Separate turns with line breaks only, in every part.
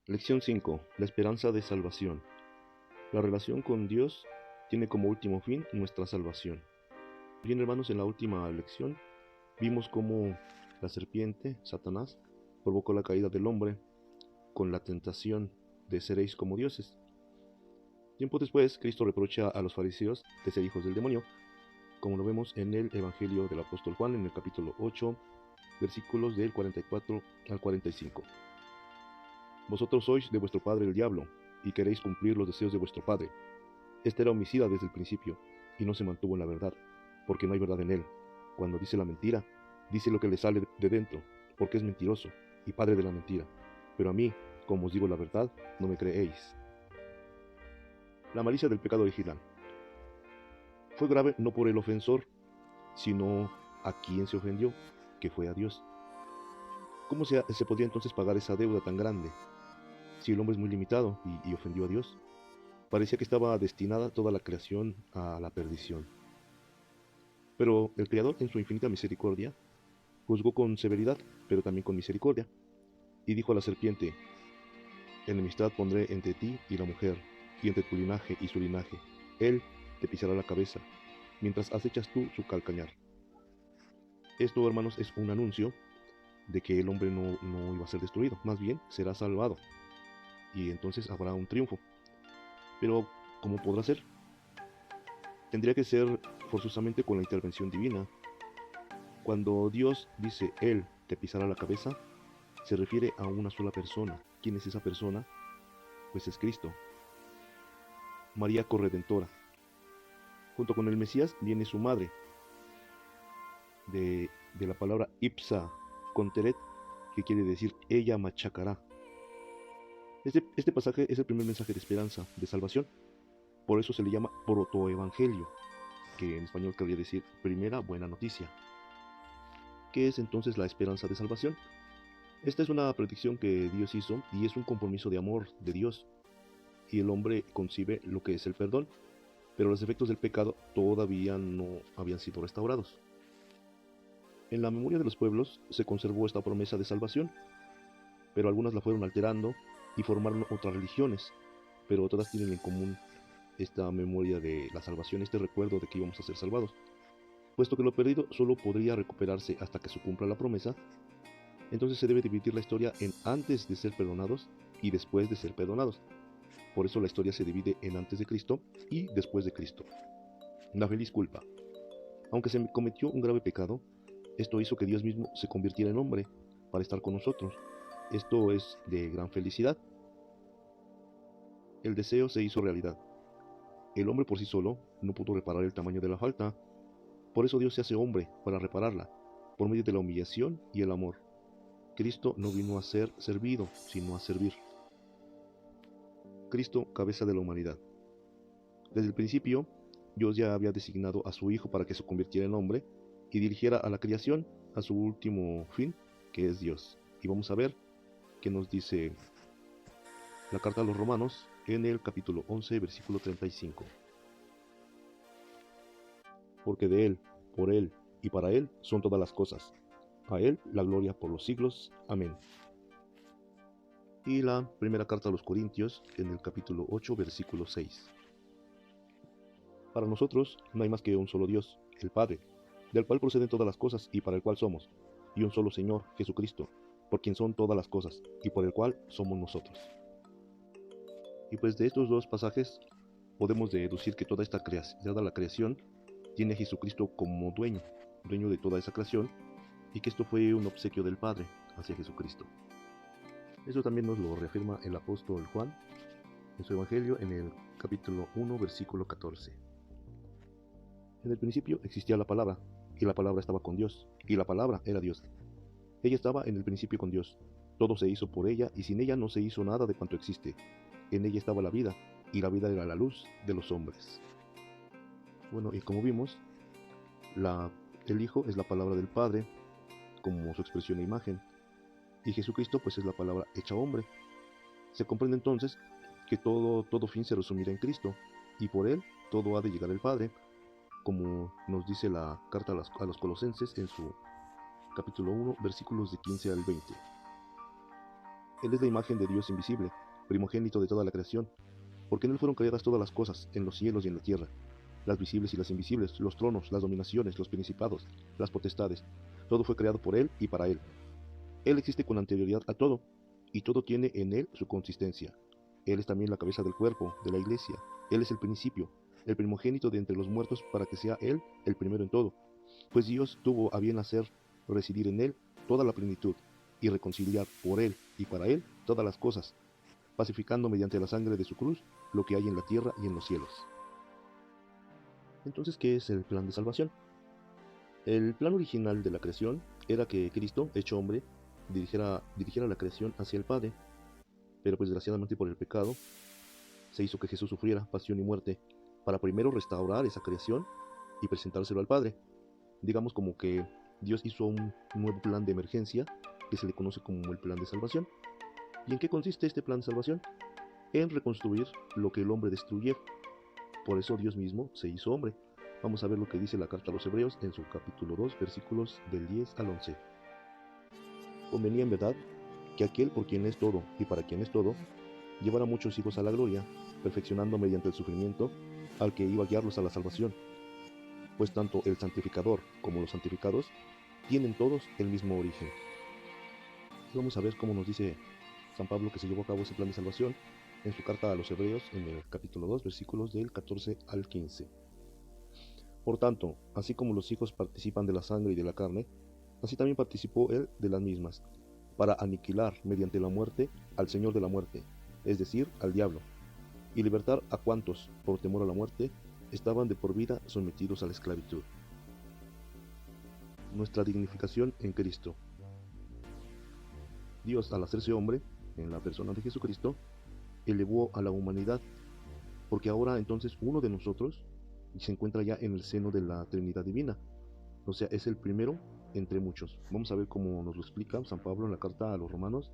Lección 5. La esperanza de salvación. La relación con Dios tiene como último fin nuestra salvación. Bien, hermanos, en la última lección vimos cómo la serpiente, Satanás, provocó la caída del hombre con la tentación de seréis como dioses. Tiempo después, Cristo reprocha a los fariseos de ser hijos del demonio, como lo vemos en el Evangelio del apóstol Juan, en el capítulo 8, versículos del 44 al 45. Vosotros sois de vuestro padre el diablo, y queréis cumplir los deseos de vuestro padre. Este era homicida desde el principio, y no se mantuvo en la verdad, porque no hay verdad en él. Cuando dice la mentira, dice lo que le sale de dentro, porque es mentiroso, y padre de la mentira. Pero a mí, como os digo la verdad, no me creéis. La malicia del pecado original. Fue grave no por el ofensor, sino a quien se ofendió, que fue a Dios. ¿Cómo se podía entonces pagar esa deuda tan grande, si el hombre es muy limitado y ofendió a Dios? Parecía que estaba destinada toda la creación a la perdición. Pero el Creador, en su infinita misericordia, juzgó con severidad, pero también con misericordia, y dijo a la serpiente: enemistad pondré entre ti y la mujer, y entre tu linaje y su linaje. Él te pisará la cabeza, mientras acechas tú su calcañar. Esto, hermanos, es un anuncio de que el hombre no iba a ser destruido, más bien será salvado, y entonces habrá un triunfo. Pero, ¿cómo podrá ser? Tendría que ser forzosamente con la intervención divina. Cuando Dios dice Él te pisará la cabeza, se refiere a una sola persona. ¿Quién es esa persona? Pues es Cristo, María corredentora. Junto con el Mesías viene su madre, de la palabra ipsa conteret, que quiere decir ella machacará. Este pasaje es el primer mensaje de esperanza, de salvación. Por eso se le llama protoevangelio, que en español querría decir primera buena noticia. ¿Qué es entonces la esperanza de salvación? Esta es una predicción que Dios hizo y es un compromiso de amor de Dios, y el hombre concibe lo que es el perdón, pero los efectos del pecado todavía no habían sido restaurados. En la memoria de los pueblos se conservó esta promesa de salvación, pero algunas la fueron alterando y formaron otras religiones, pero todas tienen en común esta memoria de la salvación, este recuerdo de que íbamos a ser salvados. Puesto que lo perdido solo podría recuperarse hasta que se cumpla la promesa, entonces se debe dividir la historia en antes de ser perdonados y después de ser perdonados. Por eso la historia se divide en antes de Cristo y después de Cristo. La feliz culpa. Aunque se cometió un grave pecado, esto hizo que Dios mismo se convirtiera en hombre para estar con nosotros. Esto es de gran felicidad. El deseo se hizo realidad. El hombre por sí solo no pudo reparar el tamaño de la falta. Por eso Dios se hace hombre para repararla, por medio de la humillación y el amor. Cristo no vino a ser servido, sino a servir. Cristo, cabeza de la humanidad. Desde el principio, Dios ya había designado a su Hijo para que se convirtiera en hombre y dirigiera a la creación a su último fin, que es Dios. Y vamos a ver qué nos dice la carta a los Romanos en el capítulo 11, versículo 35. Porque de Él, por Él y para Él son todas las cosas. A Él la gloria por los siglos. Amén. Y la primera carta a los Corintios en el capítulo 8, versículo 6. Para nosotros no hay más que un solo Dios, el Padre, del cual proceden todas las cosas y para el cual somos, y un solo Señor, Jesucristo, por quien son todas las cosas y por el cual somos nosotros. Y pues de estos dos pasajes podemos deducir que toda la creación tiene a Jesucristo como dueño de toda esa creación, y que esto fue un obsequio del Padre hacia Jesucristo. Eso también nos lo reafirma el apóstol Juan en su Evangelio en el capítulo 1, versículo 14. En el principio existía la palabra, y la palabra estaba con Dios, y la palabra era Dios. Ella estaba en el principio con Dios. Todo se hizo por ella, y sin ella no se hizo nada de cuanto existe. En ella estaba la vida, y la vida era la luz de los hombres. Bueno, y como vimos, el Hijo es la palabra del Padre, como su expresión e imagen, y Jesucristo pues es la palabra hecha hombre. Se comprende entonces que todo fin se resumirá en Cristo, y por Él todo ha de llegar al Padre, como nos dice la carta a los Colosenses en su capítulo 1, versículos de 15 al 20. Él es la imagen de Dios invisible, primogénito de toda la creación, porque en Él fueron creadas todas las cosas, en los cielos y en la tierra, las visibles y las invisibles, los tronos, las dominaciones, los principados, las potestades. Todo fue creado por Él y para Él. Él existe con anterioridad a todo, y todo tiene en Él su consistencia. Él es también la cabeza del cuerpo, de la iglesia. Él es el principio, el primogénito de entre los muertos, para que sea Él el primero en todo. Pues Dios tuvo a bien hacer residir en Él toda la plenitud, y reconciliar por Él y para Él todas las cosas, pacificando mediante la sangre de su cruz lo que hay en la tierra y en los cielos. Entonces, ¿qué es el plan de salvación? El plan original de la creación era que Cristo, hecho hombre, dirigiera la creación hacia el Padre, pero pues desgraciadamente por el pecado se hizo que Jesús sufriera pasión y muerte para primero restaurar esa creación y presentárselo al Padre. Digamos como que Dios hizo un nuevo plan de emergencia que se le conoce como el plan de salvación. ¿Y en qué consiste este plan de salvación? En reconstruir lo que el hombre destruyó. Por eso Dios mismo se hizo hombre. Vamos a ver lo que dice la carta a los Hebreos en su capítulo 2, versículos del 10 al 11. Convenía en verdad que aquel por quien es todo y para quien es todo, llevara a muchos hijos a la gloria, perfeccionando mediante el sufrimiento al que iba a guiarlos a la salvación. Pues tanto el santificador como los santificados tienen todos el mismo origen. Y vamos a ver cómo nos dice San Pablo que se llevó a cabo ese plan de salvación en su carta a los Hebreos en el capítulo 2, versículos del 14 al 15. Por tanto, así como los hijos participan de la sangre y de la carne, así también participó él de las mismas, para aniquilar mediante la muerte al Señor de la muerte, es decir, al diablo, y libertar a cuantos, por temor a la muerte, estaban de por vida sometidos a la esclavitud. Nuestra dignificación en Cristo. Dios, al hacerse hombre, en la persona de Jesucristo, elevó a la humanidad, porque ahora entonces uno de nosotros se encuentra ya en el seno de la Trinidad Divina, o sea, es el primero entre muchos. Vamos a ver cómo nos lo explica San Pablo en la carta a los Romanos,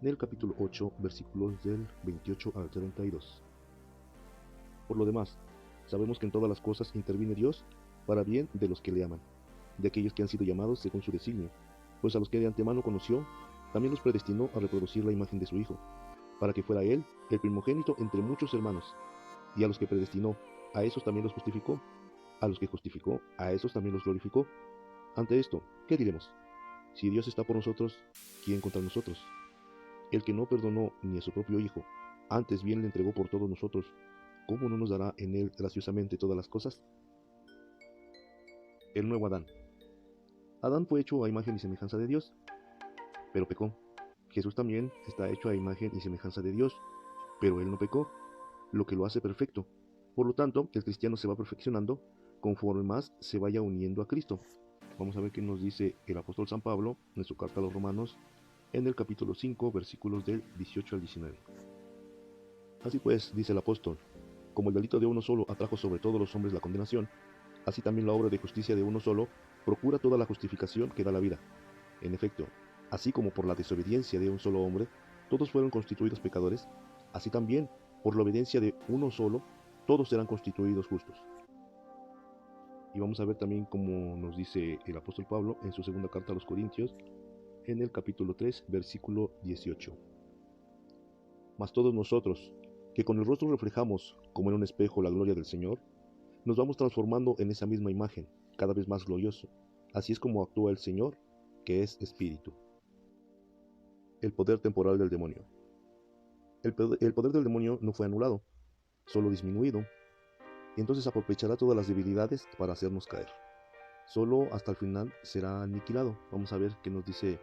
en el capítulo 8, versículos del 28 al 32. Por lo demás, sabemos que en todas las cosas interviene Dios para bien de los que le aman, de aquellos que han sido llamados según su designio, pues a los que de antemano conoció, también los predestinó a reproducir la imagen de su Hijo, para que fuera Él el primogénito entre muchos hermanos, y a los que predestinó, a esos también los justificó, a los que justificó, a esos también los glorificó. Ante esto, ¿qué diremos? Si Dios está por nosotros, ¿quién contra nosotros? El que no perdonó ni a su propio Hijo, antes bien le entregó por todos nosotros, ¿cómo no nos dará en él graciosamente todas las cosas? El nuevo Adán. Adán fue hecho a imagen y semejanza de Dios, pero pecó. Jesús también está hecho a imagen y semejanza de Dios, pero él no pecó, lo que lo hace perfecto. Por lo tanto, el cristiano se va perfeccionando conforme más se vaya uniendo a Cristo. Vamos a ver qué nos dice el apóstol San Pablo en su carta a los Romanos, en el capítulo 5, versículos del 18 al 19. Así pues, dice el apóstol, como el delito de uno solo atrajo sobre todos los hombres la condenación, así también la obra de justicia de uno solo procura toda la justificación que da la vida. En efecto, así como por la desobediencia de un solo hombre todos fueron constituidos pecadores, así también por la obediencia de uno solo todos serán constituidos justos. Y vamos a ver también cómo nos dice el apóstol Pablo en su segunda carta a los Corintios, en el capítulo 3, versículo 18. Mas todos nosotros, que con el rostro reflejamos como en un espejo la gloria del Señor, nos vamos transformando en esa misma imagen, cada vez más glorioso. Así es como actúa el Señor, que es Espíritu. El poder temporal del demonio. El poder del demonio no fue anulado, solo disminuido, y entonces aprovechará todas las debilidades para hacernos caer. Solo hasta el final será aniquilado. Vamos a ver qué nos dice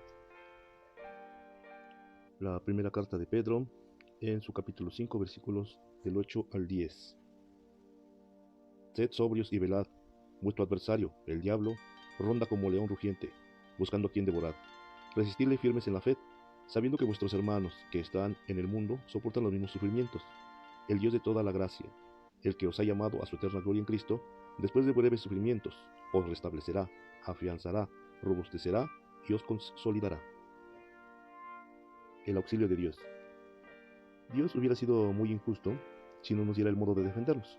la primera carta de Pedro, en su capítulo 5, versículos del 8 al 10. Sed sobrios y velad. Vuestro adversario, el diablo, ronda como león rugiente, buscando a quien devorar. Resistidle firmes en la fe, sabiendo que vuestros hermanos que están en el mundo soportan los mismos sufrimientos. El Dios de toda la gracia, el que os ha llamado a su eterna gloria en Cristo, después de breves sufrimientos, os restablecerá, afianzará, robustecerá y os consolidará. El auxilio de Dios. Dios hubiera sido muy injusto si no nos diera el modo de defendernos.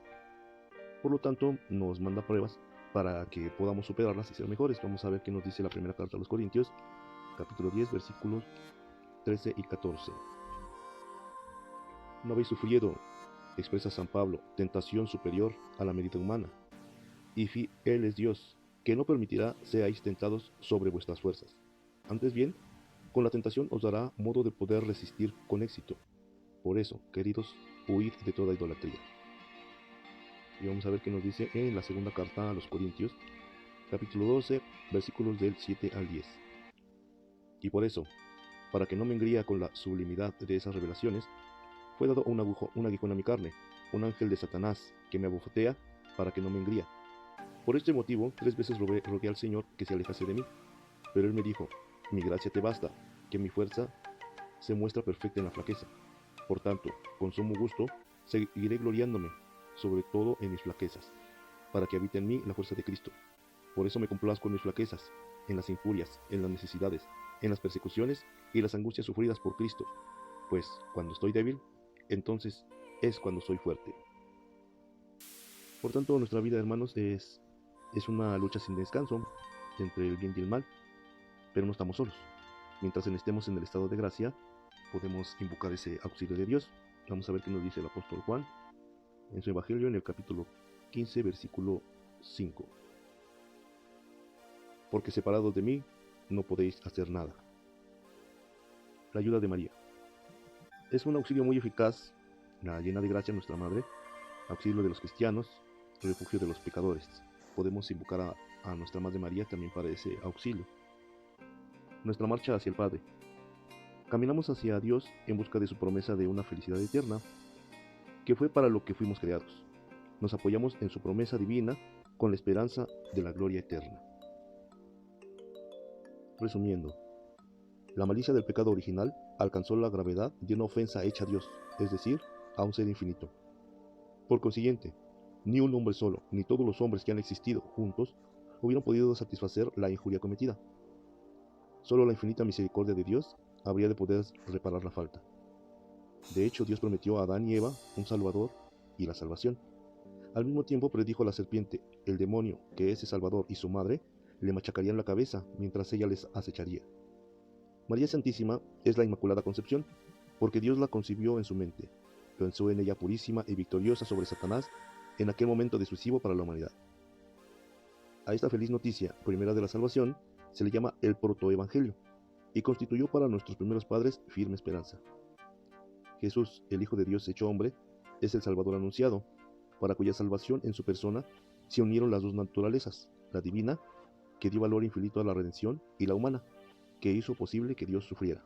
Por lo tanto, nos manda pruebas para que podamos superarlas y ser mejores. Vamos a ver qué nos dice la primera carta a los Corintios, capítulo 10, versículos 13 y 14. No habéis sufrido, expresa San Pablo, tentación superior a la medida humana, y fiel es Dios, que no permitirá seáis tentados sobre vuestras fuerzas. Antes bien, con la tentación os dará modo de poder resistir con éxito. Por eso, queridos, huid de toda idolatría. Y vamos a ver qué nos dice en la segunda carta a los Corintios, capítulo 12, versículos del 7 al 10. Y por eso, para que no me engría con la sublimidad de esas revelaciones, fue dado un aguijón a mi carne, un ángel de Satanás, que me abofetea para que no me engría. Por este motivo, 3 veces rogué al Señor que se alejase de mí. Pero Él me dijo, mi gracia te basta, que mi fuerza se muestra perfecta en la flaqueza. Por tanto, con sumo gusto, seguiré gloriándome, sobre todo en mis flaquezas, para que habite en mí la fuerza de Cristo. Por eso me complazco en mis flaquezas, en las injurias, en las necesidades, en las persecuciones y las angustias sufridas por Cristo, pues cuando estoy débil, entonces es cuando soy fuerte. Por tanto, nuestra vida, hermanos, es una lucha sin descanso entre el bien y el mal, pero no estamos solos. Mientras estemos en el estado de gracia, podemos invocar ese auxilio de Dios. Vamos a ver qué nos dice el apóstol Juan en su Evangelio, en el capítulo 15, versículo 5. Porque separados de mí, no podéis hacer nada. La ayuda de María. Es un auxilio muy eficaz, la llena de gracia nuestra Madre, auxilio de los cristianos, refugio de los pecadores. Podemos invocar a nuestra Madre María también para ese auxilio. Nuestra marcha hacia el Padre. Caminamos hacia Dios en busca de su promesa de una felicidad eterna, que fue para lo que fuimos creados. Nos apoyamos en su promesa divina con la esperanza de la gloria eterna. Resumiendo, la malicia del pecado original alcanzó la gravedad de una ofensa hecha a Dios, es decir, a un ser infinito. Por consiguiente, ni un hombre solo, ni todos los hombres que han existido juntos, hubieran podido satisfacer la injuria cometida. Solo la infinita misericordia de Dios habría de poder reparar la falta. De hecho, Dios prometió a Adán y Eva un Salvador y la salvación. Al mismo tiempo predijo a la serpiente, el demonio, que ese Salvador y su madre le machacarían la cabeza mientras ella les acecharía. María Santísima es la Inmaculada Concepción, porque Dios la concibió en su mente, pensó en ella purísima y victoriosa sobre Satanás en aquel momento decisivo para la humanidad. A esta feliz noticia, primera de la salvación, se le llama el protoevangelio, y constituyó para nuestros primeros padres firme esperanza. Jesús, el Hijo de Dios hecho hombre, es el Salvador anunciado, para cuya salvación en su persona se unieron las dos naturalezas, la divina, que dio valor infinito a la redención, y la humana, que hizo posible que Dios sufriera.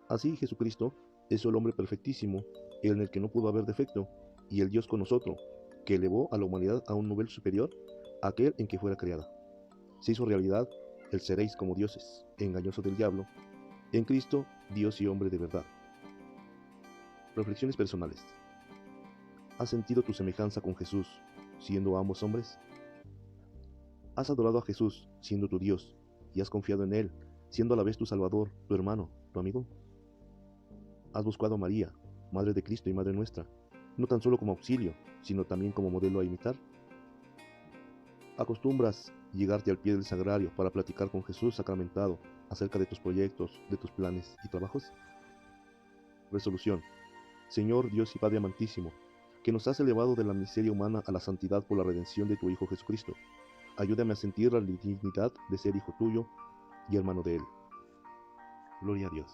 Así Jesucristo es el hombre perfectísimo, en el que no pudo haber defecto, y el Dios con nosotros, que elevó a la humanidad a un nivel superior a aquel en que fuera creada. Se hizo realidad el seréis como dioses, engañoso del diablo, en Cristo, Dios y hombre de verdad. Reflexiones personales. ¿Has sentido tu semejanza con Jesús, siendo ambos hombres? ¿Has adorado a Jesús, siendo tu Dios, y has confiado en Él, siendo a la vez tu Salvador, tu hermano, tu amigo? ¿Has buscado a María, Madre de Cristo y Madre nuestra, no tan solo como auxilio, sino también como modelo a imitar? ¿Acostumbras llegarte al pie del sagrario para platicar con Jesús sacramentado acerca de tus proyectos, de tus planes y trabajos? Resolución. Señor Dios y Padre amantísimo, que nos has elevado de la miseria humana a la santidad por la redención de tu Hijo Jesucristo, ayúdame a sentir la dignidad de ser hijo tuyo y hermano de Él. Gloria a Dios.